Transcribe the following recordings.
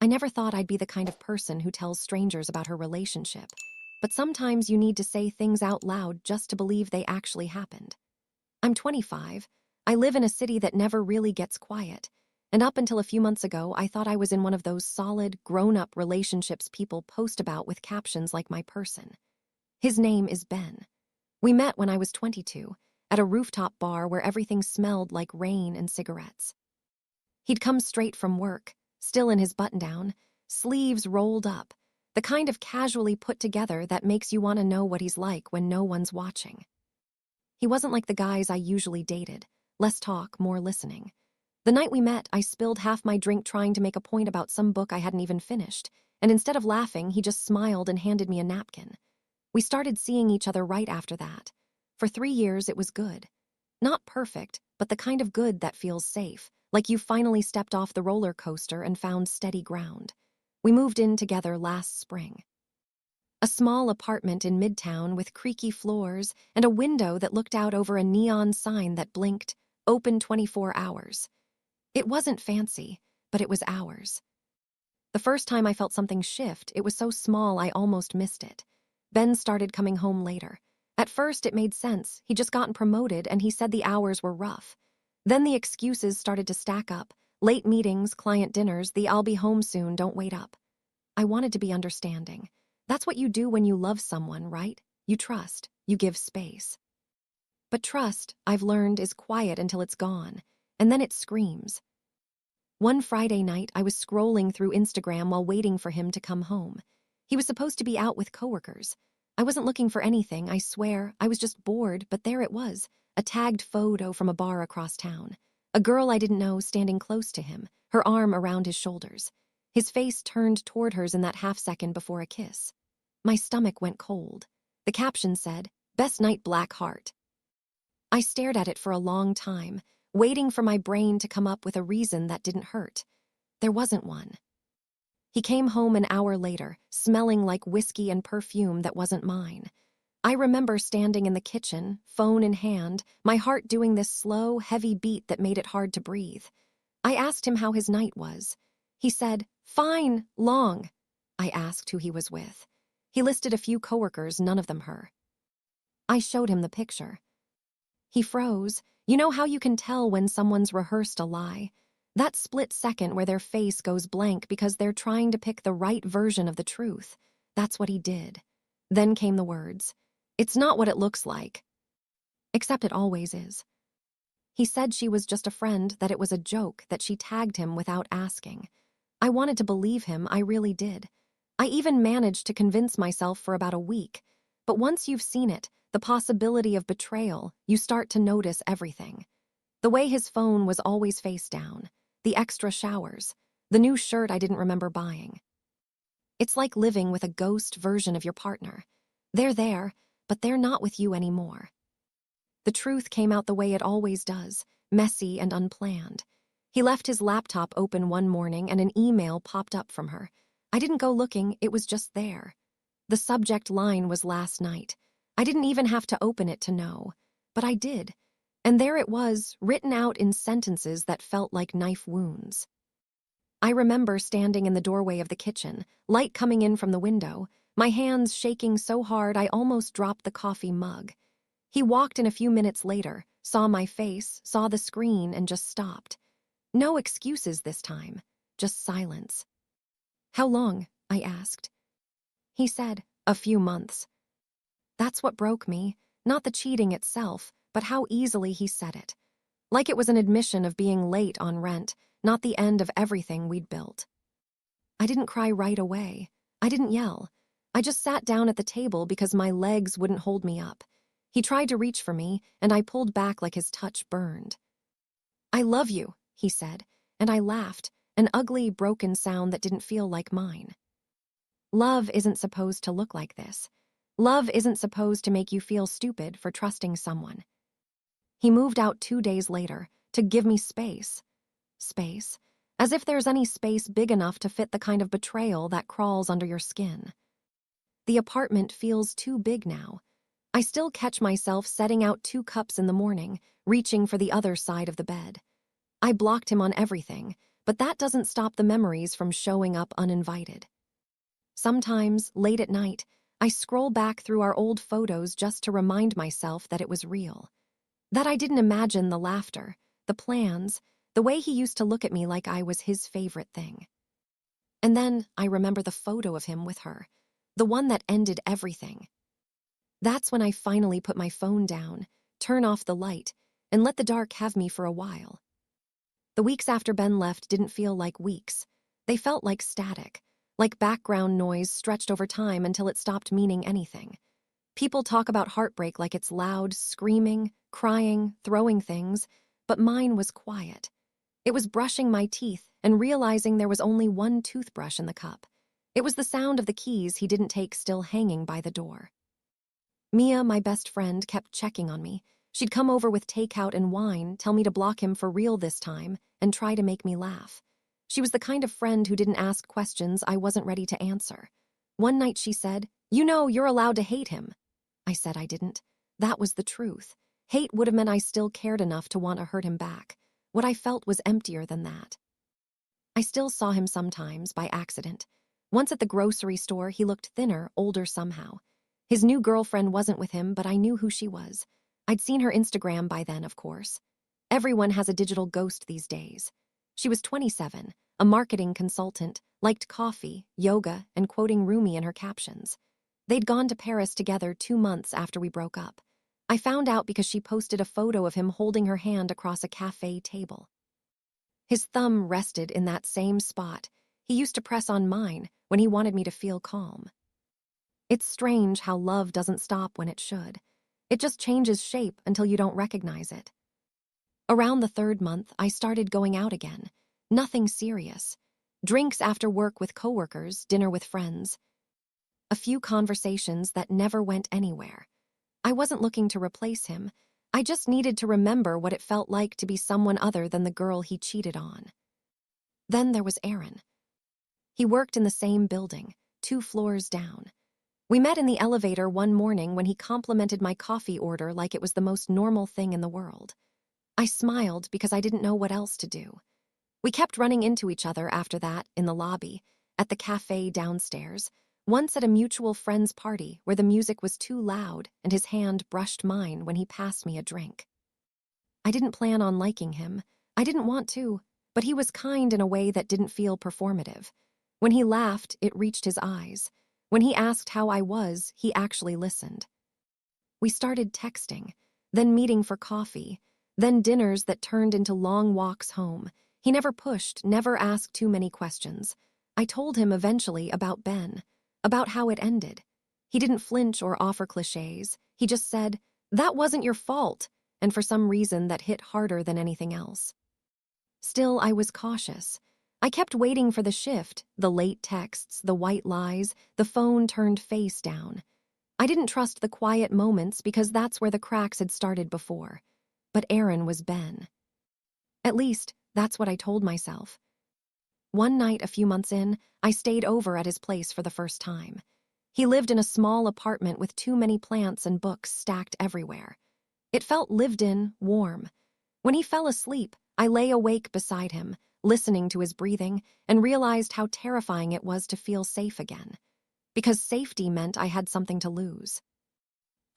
I never thought I'd be the kind of person who tells strangers about her relationship, but sometimes you need to say things out loud just to believe they actually happened. I'm 25. I live in a city that never really gets quiet, and up until a few months ago, I thought I was in one of those solid, grown-up relationships people post about with captions like my person. His name is Ben. We met when I was 22, at a rooftop bar where everything smelled like rain and cigarettes. He'd come straight from work, still in his button-down, sleeves rolled up, the kind of casually put together that makes you want to know what he's like when no one's watching. He wasn't like the guys I usually dated, less talk, more listening. The night we met, I spilled half my drink trying to make a point about some book I hadn't even finished, and instead of laughing, he just smiled and handed me a napkin. We started seeing each other right after that. For 3 years, it was good. Not perfect, but the kind of good that feels safe, like you finally stepped off the roller coaster and found steady ground. We moved in together last spring. A small apartment in Midtown with creaky floors and a window that looked out over a neon sign that blinked, open 24 hours. It wasn't fancy, but it was ours. The first time I felt something shift, it was so small I almost missed it. Ben started coming home later. At first, it made sense. He'd just gotten promoted, and he said the hours were rough. Then the excuses started to stack up. Late meetings, client dinners, the "I'll be home soon, don't wait up." I wanted to be understanding. That's what you do when you love someone, right? You trust. You give space. But trust, I've learned, is quiet until it's gone, and then it screams. One Friday night, I was scrolling through Instagram while waiting for him to come home. He was supposed to be out with coworkers. I wasn't looking for anything, I swear. I was just bored, but there it was, a tagged photo from a bar across town. A girl I didn't know standing close to him, her arm around his shoulders. His face turned toward hers in that half second before a kiss. My stomach went cold. The caption said, "Best night, black heart." I stared at it for a long time, waiting for my brain to come up with a reason that didn't hurt. There wasn't one. He came home an hour later, smelling like whiskey and perfume that wasn't mine. I remember standing in the kitchen, phone in hand, my heart doing this slow, heavy beat that made it hard to breathe. I asked him how his night was. He said, "Fine, long." I asked who he was with. He listed a few coworkers, none of them her. I showed him the picture. He froze. You know how you can tell when someone's rehearsed a lie? That split second where their face goes blank because they're trying to pick the right version of the truth. That's what he did. Then came the words, "It's not what it looks like." Except it always is. He said she was just a friend, that it was a joke, that she tagged him without asking. I wanted to believe him, I really did. I even managed to convince myself for about a week. But once you've seen it, the possibility of betrayal, you start to notice everything. The way his phone was always face down, the extra showers, the new shirt I didn't remember buying. It's like living with a ghost version of your partner. They're there, but they're not with you anymore. The truth came out the way it always does, messy and unplanned. He left his laptop open one morning and an email popped up from her. I didn't go looking, it was just there. The subject line was "last night." I didn't even have to open it to know, but I did. And there it was, written out in sentences that felt like knife wounds. I remember standing in the doorway of the kitchen, light coming in from the window, my hands shaking so hard I almost dropped the coffee mug. He walked in a few minutes later, saw my face, saw the screen, and just stopped. No excuses this time, just silence. "How long?" I asked. He said, "A few months." That's what broke me, not the cheating itself, but how easily he said it. Like it was an admission of being late on rent, not the end of everything we'd built. I didn't cry right away. I didn't yell. I just sat down at the table because my legs wouldn't hold me up. He tried to reach for me, and I pulled back like his touch burned. "I love you," he said, and I laughed, an ugly, broken sound that didn't feel like mine. Love isn't supposed to look like this. Love isn't supposed to make you feel stupid for trusting someone. He moved out 2 days later to give me space. Space? As if there's any space big enough to fit the kind of betrayal that crawls under your skin. The apartment feels too big now. I still catch myself setting out 2 cups in the morning, reaching for the other side of the bed. I blocked him on everything, but that doesn't stop the memories from showing up uninvited. Sometimes, late at night, I scroll back through our old photos just to remind myself that it was real. That I didn't imagine the laughter, the plans, the way he used to look at me like I was his favorite thing. And then I remember the photo of him with her, the one that ended everything. That's when I finally put my phone down, turn off the light, and let the dark have me for a while. The weeks after Ben left didn't feel like weeks. They felt like static, like background noise stretched over time until it stopped meaning anything. People talk about heartbreak like it's loud, screaming, crying, throwing things, but mine was quiet. It was brushing my teeth and realizing there was only one toothbrush in the cup. It was the sound of the keys he didn't take still hanging by the door. Mia, my best friend, kept checking on me. She'd come over with takeout and wine, tell me to block him for real this time, and try to make me laugh. She was the kind of friend who didn't ask questions I wasn't ready to answer. One night she said, "You know, you're allowed to hate him." I said I didn't. That was the truth. Hate would have meant I still cared enough to want to hurt him back. What I felt was emptier than that. I still saw him sometimes, by accident. Once at the grocery store, he looked thinner, older somehow. His new girlfriend wasn't with him, but I knew who she was. I'd seen her Instagram by then, of course. Everyone has a digital ghost these days. She was 27, a marketing consultant, liked coffee, yoga, and quoting Rumi in her captions. They'd gone to Paris together 2 months after we broke up. I found out because she posted a photo of him holding her hand across a cafe table. His thumb rested in that same spot he used to press on mine when he wanted me to feel calm. It's strange how love doesn't stop when it should. It just changes shape until you don't recognize it. Around the 3rd month, I started going out again. Nothing serious. Drinks after work with coworkers, dinner with friends. A few conversations that never went anywhere. I wasn't looking to replace him. I just needed to remember what it felt like to be someone other than the girl he cheated on. Then there was Aaron. He worked in the same building, 2 floors down. We met in the elevator one morning when he complimented my coffee order like it was the most normal thing in the world. I smiled because I didn't know what else to do. We kept running into each other after that in the lobby, at the cafe downstairs, once at a mutual friend's party where the music was too loud and his hand brushed mine when he passed me a drink. I didn't plan on liking him. I didn't want to, but he was kind in a way that didn't feel performative. When he laughed, it reached his eyes. When he asked how I was, he actually listened. We started texting, then meeting for coffee, then dinners that turned into long walks home. He never pushed, never asked too many questions. I told him eventually about Ben, about how it ended. He didn't flinch or offer cliches. He just said, "That wasn't your fault," and for some reason that hit harder than anything else. Still, I was cautious. I kept waiting for the shift, the late texts, the white lies, the phone turned face down. I didn't trust the quiet moments because that's where the cracks had started before. But Aaron was Ben. At least, that's what I told myself. One night a few months in, I stayed over at his place for the first time. He lived in a small apartment with too many plants and books stacked everywhere. It felt lived in, warm. When he fell asleep, I lay awake beside him, listening to his breathing, and realized how terrifying it was to feel safe again. Because safety meant I had something to lose.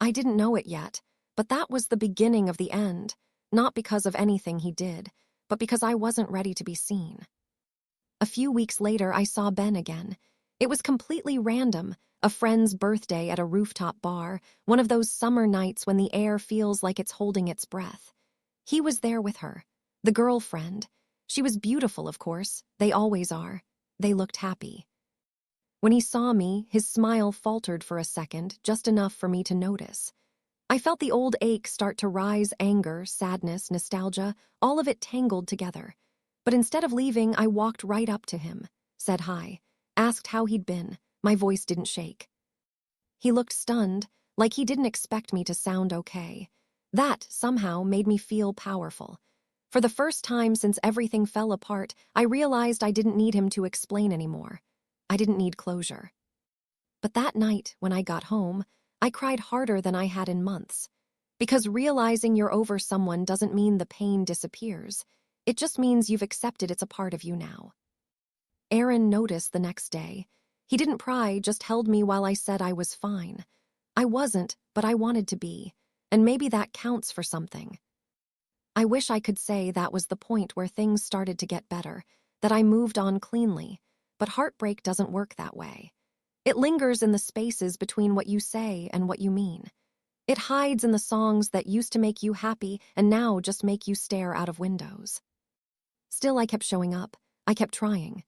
I didn't know it yet, but that was the beginning of the end, not because of anything he did, but because I wasn't ready to be seen. A few weeks later, I saw Ben again. It was completely random, a friend's birthday at a rooftop bar, one of those summer nights when the air feels like it's holding its breath. He was there with her, the girlfriend. She was beautiful, of course. They always are. They looked happy. When he saw me, his smile faltered for a second, just enough for me to notice. I felt the old ache start to rise, anger, sadness, nostalgia, all of it tangled together. But instead of leaving, I walked right up to him, said hi, asked how he'd been. My voice didn't shake. He looked stunned, like he didn't expect me to sound okay. That, somehow, made me feel powerful. For the first time since everything fell apart, I realized I didn't need him to explain anymore. I didn't need closure. But that night, when I got home, I cried harder than I had in months. Because realizing you're over someone doesn't mean the pain disappears. It just means you've accepted it's a part of you now. Aaron noticed the next day. He didn't pry, just held me while I said I was fine. I wasn't, but I wanted to be, and maybe that counts for something. I wish I could say that was the point where things started to get better, that I moved on cleanly, but heartbreak doesn't work that way. It lingers in the spaces between what you say and what you mean. It hides in the songs that used to make you happy and now just make you stare out of windows. Still, I kept showing up. I kept trying.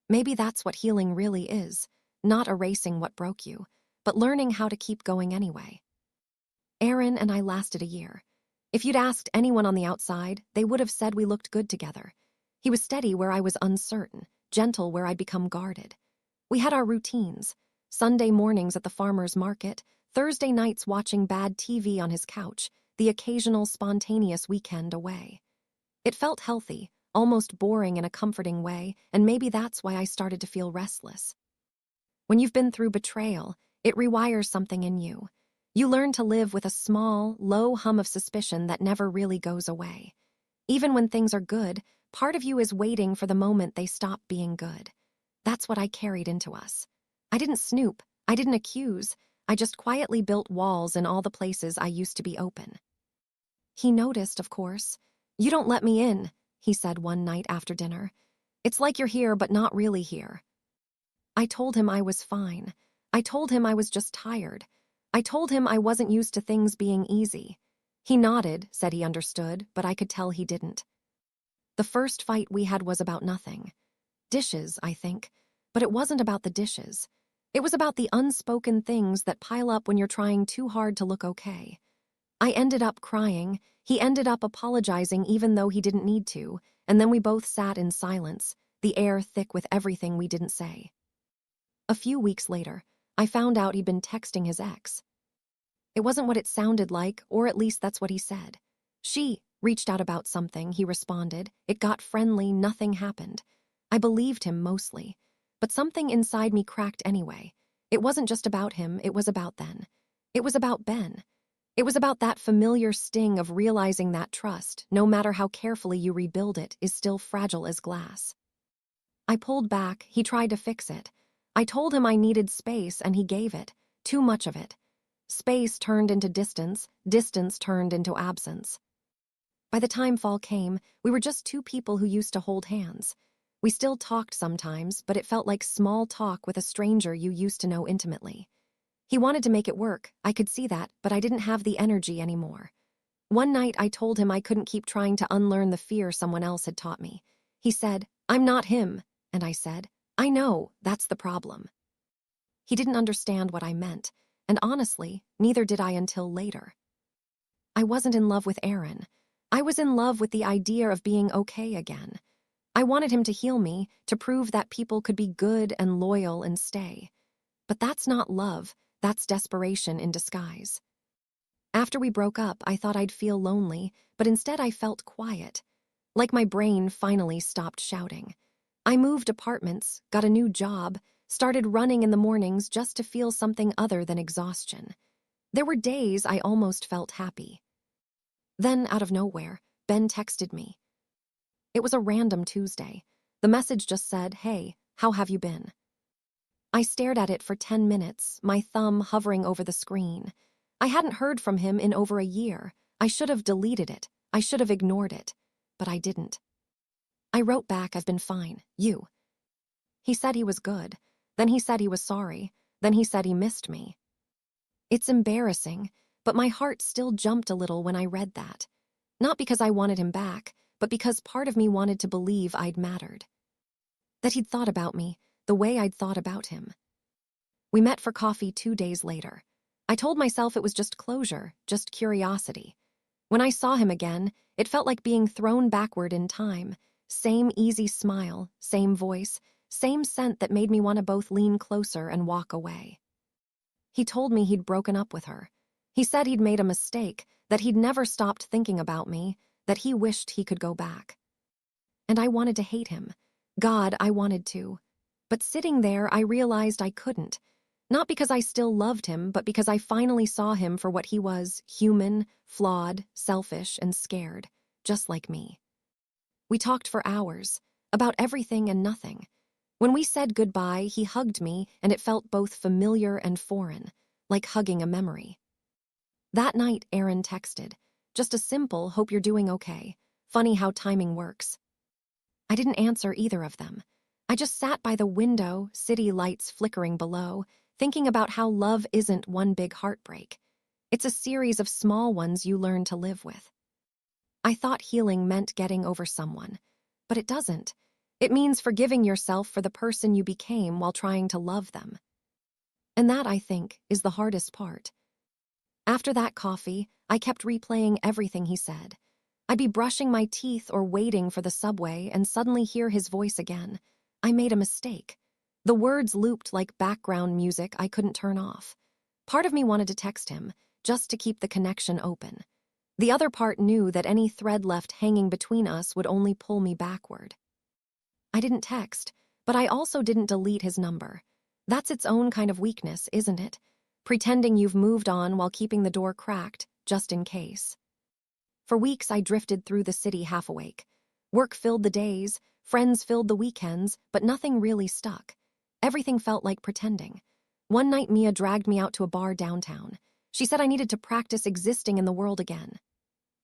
Maybe that's what healing really is, not erasing what broke you, but learning how to keep going anyway. Aaron and I lasted a year. If you'd asked anyone on the outside, they would have said we looked good together. He was steady where I was uncertain, gentle where I'd become guarded. We had our routines: Sunday mornings at the farmer's market, Thursday nights watching bad TV on his couch, the occasional spontaneous weekend away. It felt healthy, almost boring in a comforting way, and maybe that's why I started to feel restless. When you've been through betrayal, it rewires something in you. You learn to live with a small, low hum of suspicion that never really goes away. Even when things are good, part of you is waiting for the moment they stop being good. That's what I carried into us. I didn't snoop, I didn't accuse, I just quietly built walls in all the places I used to be open. He noticed, of course. "You don't let me in," he said one night after dinner. "It's like you're here but not really here." I told him I was fine. I told him I was just tired. I told him I wasn't used to things being easy. He nodded, said he understood, but I could tell he didn't. The first fight we had was about nothing. Dishes, I think. But it wasn't about the dishes. It was about the unspoken things that pile up when you're trying too hard to look okay. I ended up crying. He ended up apologizing even though he didn't need to, and then we both sat in silence, the air thick with everything we didn't say. A few weeks later, I found out he'd been texting his ex. It wasn't what it sounded like, or at least that's what he said. She reached out about something, he responded. It got friendly, nothing happened. I believed him mostly, but something inside me cracked anyway. It wasn't just about him, it was about then. It was about Ben. It was about that familiar sting of realizing that trust, no matter how carefully you rebuild it, is still fragile as glass. I pulled back, he tried to fix it. I told him I needed space, and he gave it. Too much of it. Space turned into distance, distance turned into absence. By the time fall came, we were just two people who used to hold hands. We still talked sometimes, but it felt like small talk with a stranger you used to know intimately. He wanted to make it work, I could see that, but I didn't have the energy anymore. One night I told him I couldn't keep trying to unlearn the fear someone else had taught me. He said, "I'm not him," and I said, "I know, that's the problem." He didn't understand what I meant, and honestly, neither did I until later. I wasn't in love with Aaron. I was in love with the idea of being okay again. I wanted him to heal me, to prove that people could be good and loyal and stay. But that's not love, that's desperation in disguise. After we broke up, I thought I'd feel lonely, but instead I felt quiet. Like my brain finally stopped shouting. I moved apartments, got a new job, started running in the mornings just to feel something other than exhaustion. There were days I almost felt happy. Then, out of nowhere, Ben texted me. It was a random Tuesday. The message just said, "Hey, how have you been?" I stared at it for 10 minutes, my thumb hovering over the screen. I hadn't heard from him in over a year. I should have deleted it. I should have ignored it. But I didn't. I wrote back, "I've been fine. You?" He said he was good. Then he said he was sorry. Then he said he missed me. It's embarrassing, but my heart still jumped a little when I read that. Not because I wanted him back, but because part of me wanted to believe I'd mattered. That he'd thought about me, the way I'd thought about him. We met for coffee 2 days later. I told myself it was just closure, just curiosity. When I saw him again, it felt like being thrown backward in time. Same easy smile, same voice, same scent that made me want to both lean closer and walk away. He told me he'd broken up with her. He said he'd made a mistake, that he'd never stopped thinking about me, that he wished he could go back. And I wanted to hate him. God, I wanted to. But sitting there, I realized I couldn't. Not because I still loved him, but because I finally saw him for what he was: human, flawed, selfish, and scared, just like me. We talked for hours, about everything and nothing. When we said goodbye, he hugged me, and it felt both familiar and foreign, like hugging a memory. That night, Aaron texted, just a simple, hope you're doing okay. Funny how timing works. I didn't answer either of them. I just sat by the window, city lights flickering below, thinking about how love isn't one big heartbreak. It's a series of small ones you learn to live with. I thought healing meant getting over someone, but it doesn't. It means forgiving yourself for the person you became while trying to love them. And that, I think, is the hardest part. After that coffee, I kept replaying everything he said. I'd be brushing my teeth or waiting for the subway and suddenly hear his voice again. I made a mistake. The words looped like background music I couldn't turn off. Part of me wanted to text him, just to keep the connection open. The other part knew that any thread left hanging between us would only pull me backward. I didn't text, but I also didn't delete his number. That's its own kind of weakness, isn't it? Pretending you've moved on while keeping the door cracked, just in case. For weeks, I drifted through the city half awake. Work filled the days, friends filled the weekends, but nothing really stuck. Everything felt like pretending. One night, Mia dragged me out to a bar downtown. She said I needed to practice existing in the world again.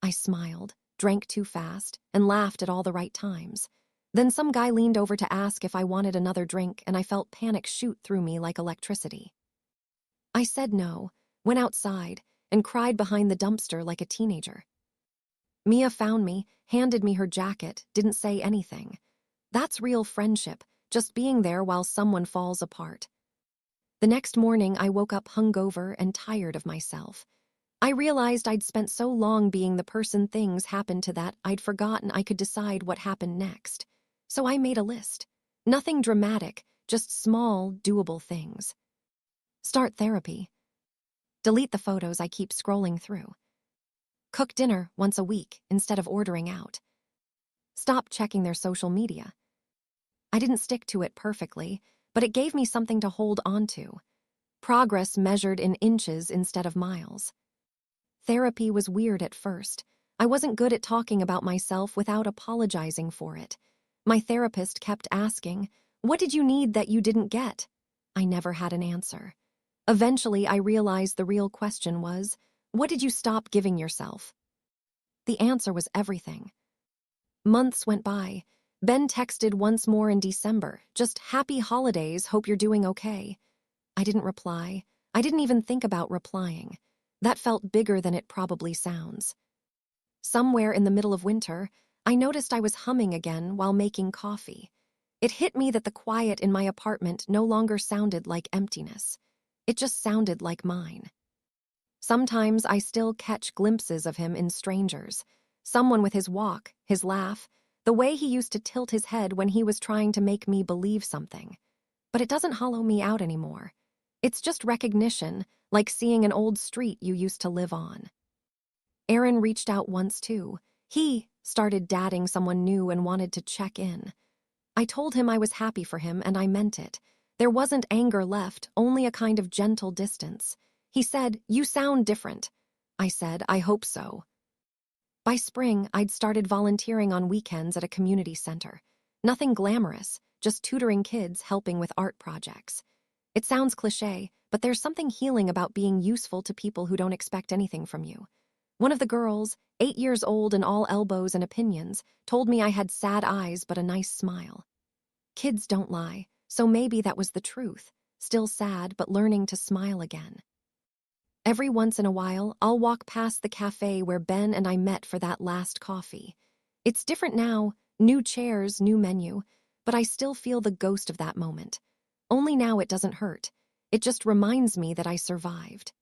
I smiled, drank too fast, and laughed at all the right times. Then some guy leaned over to ask if I wanted another drink, and I felt panic shoot through me like electricity. I said no, went outside, and cried behind the dumpster like a teenager. Mia found me, handed me her jacket, didn't say anything. That's real friendship, just being there while someone falls apart. The next morning, I woke up hungover and tired of myself. I realized I'd spent so long being the person things happened to that I'd forgotten I could decide what happened next. So I made a list. Nothing dramatic, just small, doable things. Start therapy. Delete the photos I keep scrolling through. Cook dinner once a week instead of ordering out. Stop checking their social media. I didn't stick to it perfectly, but it gave me something to hold on to. Progress measured in inches instead of miles. Therapy was weird at first. I wasn't good at talking about myself without apologizing for it. My therapist kept asking, "What did you need that you didn't get?" I never had an answer. Eventually, I realized the real question was, what did you stop giving yourself? The answer was everything. Months went by. Ben texted once more in December, just happy holidays, hope you're doing okay. I didn't reply. I didn't even think about replying. That felt bigger than it probably sounds. Somewhere in the middle of winter, I noticed I was humming again while making coffee. It hit me that the quiet in my apartment no longer sounded like emptiness. It just sounded like mine. Sometimes I still catch glimpses of him in strangers. Someone with his walk, his laugh, the way he used to tilt his head when he was trying to make me believe something. But it doesn't hollow me out anymore. It's just recognition, like seeing an old street you used to live on. Aaron reached out once too. He started dating someone new and wanted to check in. I told him I was happy for him, and I meant it. There wasn't anger left, only a kind of gentle distance. He said, "You sound different." I said, "I hope so." By spring, I'd started volunteering on weekends at a community center. Nothing glamorous, just tutoring kids, helping with art projects. It sounds cliché, but there's something healing about being useful to people who don't expect anything from you. One of the girls, 8 years old and all elbows and opinions, told me I had sad eyes but a nice smile. Kids don't lie, so maybe that was the truth. Still sad, but learning to smile again. Every once in a while, I'll walk past the cafe where Ben and I met for that last coffee. It's different now, new chairs, new menu, but I still feel the ghost of that moment. Only now it doesn't hurt. It just reminds me that I survived.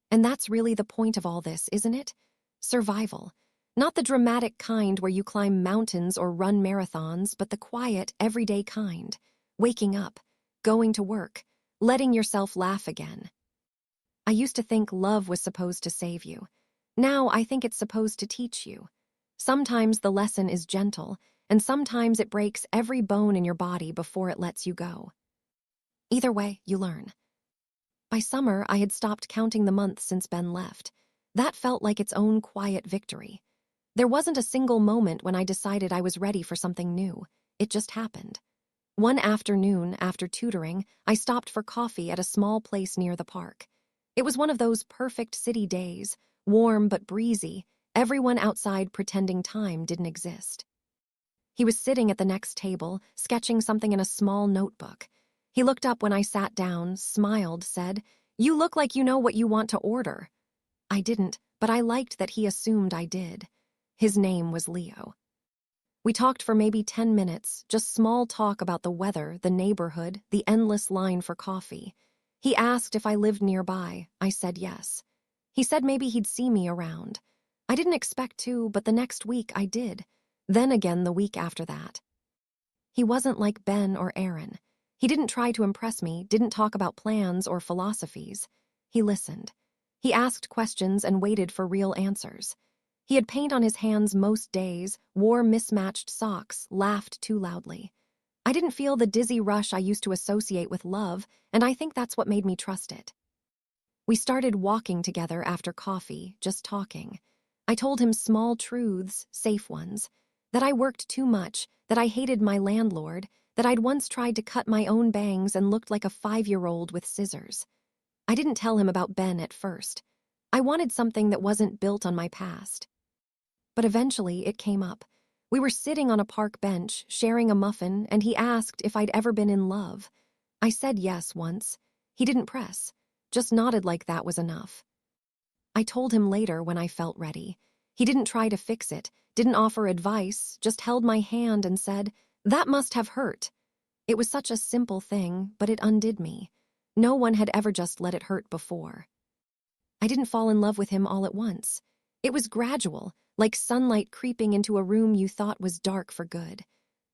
And that's really the point of all this, isn't it? Survival. Not the dramatic kind where you climb mountains or run marathons, but the quiet, everyday kind. Waking up, going to work, letting yourself laugh again. I used to think love was supposed to save you. Now I think it's supposed to teach you. Sometimes the lesson is gentle, and sometimes it breaks every bone in your body before it lets you go. Either way, you learn. By summer, I had stopped counting the months since Ben left. That felt like its own quiet victory. There wasn't a single moment when I decided I was ready for something new. It just happened. One afternoon, after tutoring, I stopped for coffee at a small place near the park. It was one of those perfect city days, warm but breezy, everyone outside pretending time didn't exist. He was sitting at the next table, sketching something in a small notebook. He looked up when I sat down, smiled, said, "You look like you know what you want to order." I didn't, but I liked that he assumed I did. His name was Leo. We talked for maybe 10 minutes, just small talk about the weather, the neighborhood, the endless line for coffee. He asked if I lived nearby. I said yes. He said maybe he'd see me around. I didn't expect to, but the next week I did. Then again the week after that. He wasn't like Ben or Aaron. He didn't try to impress me, didn't talk about plans or philosophies. He listened. He asked questions and waited for real answers. He had paint on his hands most days, wore mismatched socks, laughed too loudly. I didn't feel the dizzy rush I used to associate with love, and I think that's what made me trust it. We started walking together after coffee, just talking. I told him small truths, safe ones, that I worked too much, that I hated my landlord, that I'd once tried to cut my own bangs and looked like a 5-year-old with scissors. I didn't tell him about Ben at first. I wanted something that wasn't built on my past. But eventually it came up. We were sitting on a park bench, sharing a muffin, and he asked if I'd ever been in love. I said yes once. He didn't press, just nodded like that was enough. I told him later when I felt ready. He didn't try to fix it, didn't offer advice, just held my hand and said, "That must have hurt." It was such a simple thing, but it undid me. No one had ever just let it hurt before. I didn't fall in love with him all at once. It was gradual, like sunlight creeping into a room you thought was dark for good.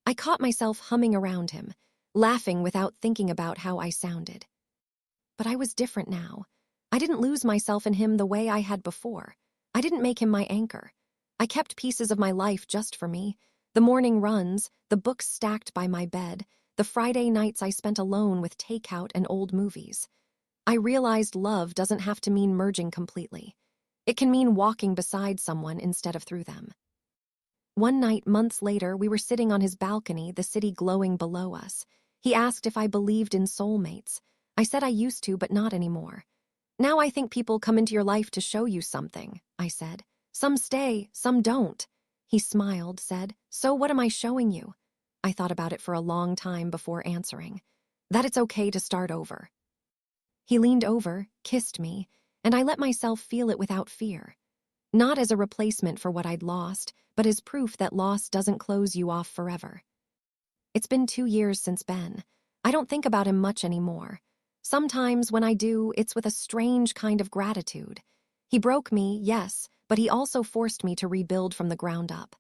I caught myself humming around him, laughing without thinking about how I sounded. But I was different now. I didn't lose myself in him the way I had before. I didn't make him my anchor. I kept pieces of my life just for me. The morning runs, the books stacked by my bed, the Friday nights I spent alone with takeout and old movies. I realized love doesn't have to mean merging completely. It can mean walking beside someone instead of through them. One night, months later, we were sitting on his balcony, the city glowing below us. He asked if I believed in soulmates. I said I used to, but not anymore. "Now I think people come into your life to show you something," I said. "Some stay, some don't." He smiled, said, "So what am I showing you?" I thought about it for a long time before answering. That it's okay to start over. He leaned over, kissed me, and I let myself feel it without fear. Not as a replacement for what I'd lost, but as proof that loss doesn't close you off forever. It's been 2 years since Ben. I don't think about him much anymore. Sometimes when I do, it's with a strange kind of gratitude. He broke me, yes, but he also forced me to rebuild from the ground up.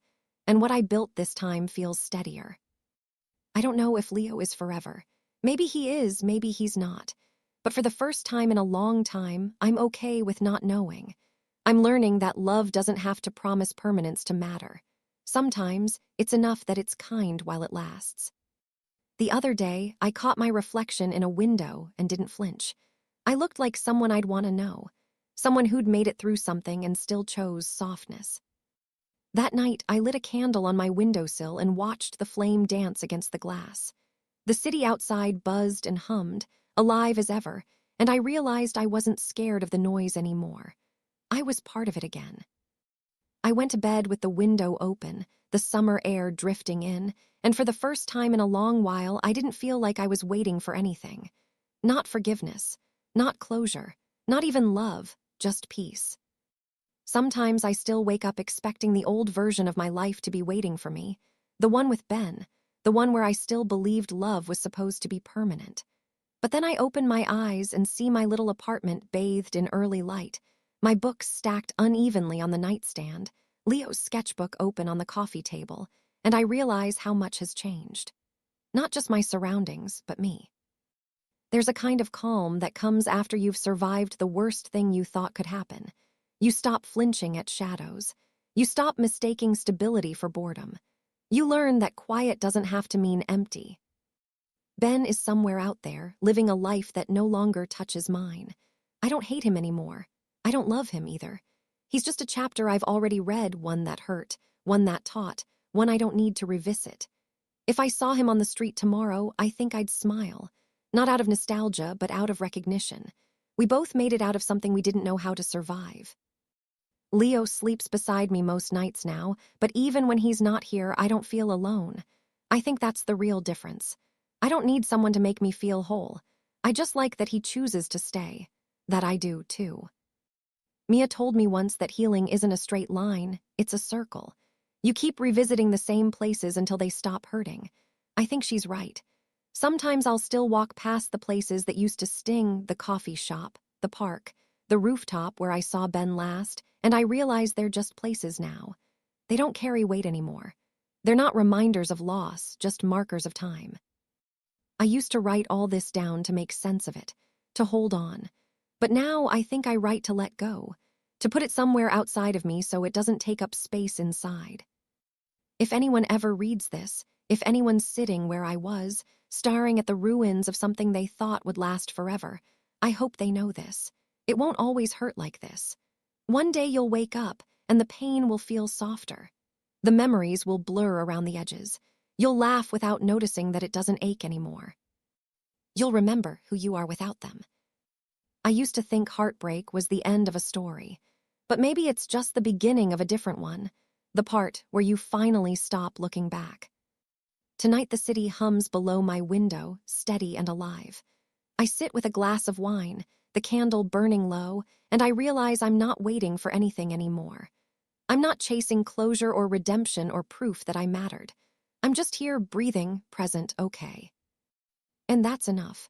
And what I built this time feels steadier. I don't know if Leo is forever. Maybe he is, maybe he's not. But for the first time in a long time, I'm okay with not knowing. I'm learning that love doesn't have to promise permanence to matter. Sometimes, it's enough that it's kind while it lasts. The other day, I caught my reflection in a window and didn't flinch. I looked like someone I'd want to know. Someone who'd made it through something and still chose softness. That night, I lit a candle on my windowsill and watched the flame dance against the glass. The city outside buzzed and hummed, alive as ever, and I realized I wasn't scared of the noise anymore. I was part of it again. I went to bed with the window open, the summer air drifting in, and for the first time in a long while, I didn't feel like I was waiting for anything. Not forgiveness, not closure, not even love, just peace. Sometimes I still wake up expecting the old version of my life to be waiting for me, the one with Ben, the one where I still believed love was supposed to be permanent. But then I open my eyes and see my little apartment bathed in early light, my books stacked unevenly on the nightstand, Leo's sketchbook open on the coffee table, and I realize how much has changed. Not just my surroundings, but me. There's a kind of calm that comes after you've survived the worst thing you thought could happen. You stop flinching at shadows. You stop mistaking stability for boredom. You learn that quiet doesn't have to mean empty. Ben is somewhere out there, living a life that no longer touches mine. I don't hate him anymore. I don't love him either. He's just a chapter I've already read, one that hurt, one that taught, one I don't need to revisit. If I saw him on the street tomorrow, I think I'd smile. Not out of nostalgia, but out of recognition. We both made it out of something we didn't know how to survive. Leo sleeps beside me most nights now, but even when he's not here, I don't feel alone. I think that's the real difference. I don't need someone to make me feel whole. I just like that he chooses to stay. That I do, too. Mia told me once that healing isn't a straight line, it's a circle. You keep revisiting the same places until they stop hurting. I think she's right. Sometimes I'll still walk past the places that used to sting, the coffee shop, the park, the rooftop where I saw Ben last, and I realize they're just places now. They don't carry weight anymore. They're not reminders of loss, just markers of time. I used to write all this down to make sense of it, to hold on. But now I think I write to let go, to put it somewhere outside of me so it doesn't take up space inside. If anyone ever reads this, if anyone's sitting where I was, staring at the ruins of something they thought would last forever, I hope they know this. It won't always hurt like this. One day you'll wake up, and the pain will feel softer. The memories will blur around the edges. You'll laugh without noticing that it doesn't ache anymore. You'll remember who you are without them. I used to think heartbreak was the end of a story, but maybe it's just the beginning of a different one, the part where you finally stop looking back. Tonight the city hums below my window, steady and alive. I sit with a glass of wine, the candle burning low, and I realize I'm not waiting for anything anymore. I'm not chasing closure or redemption or proof that I mattered. I'm just here breathing, present, okay. And that's enough.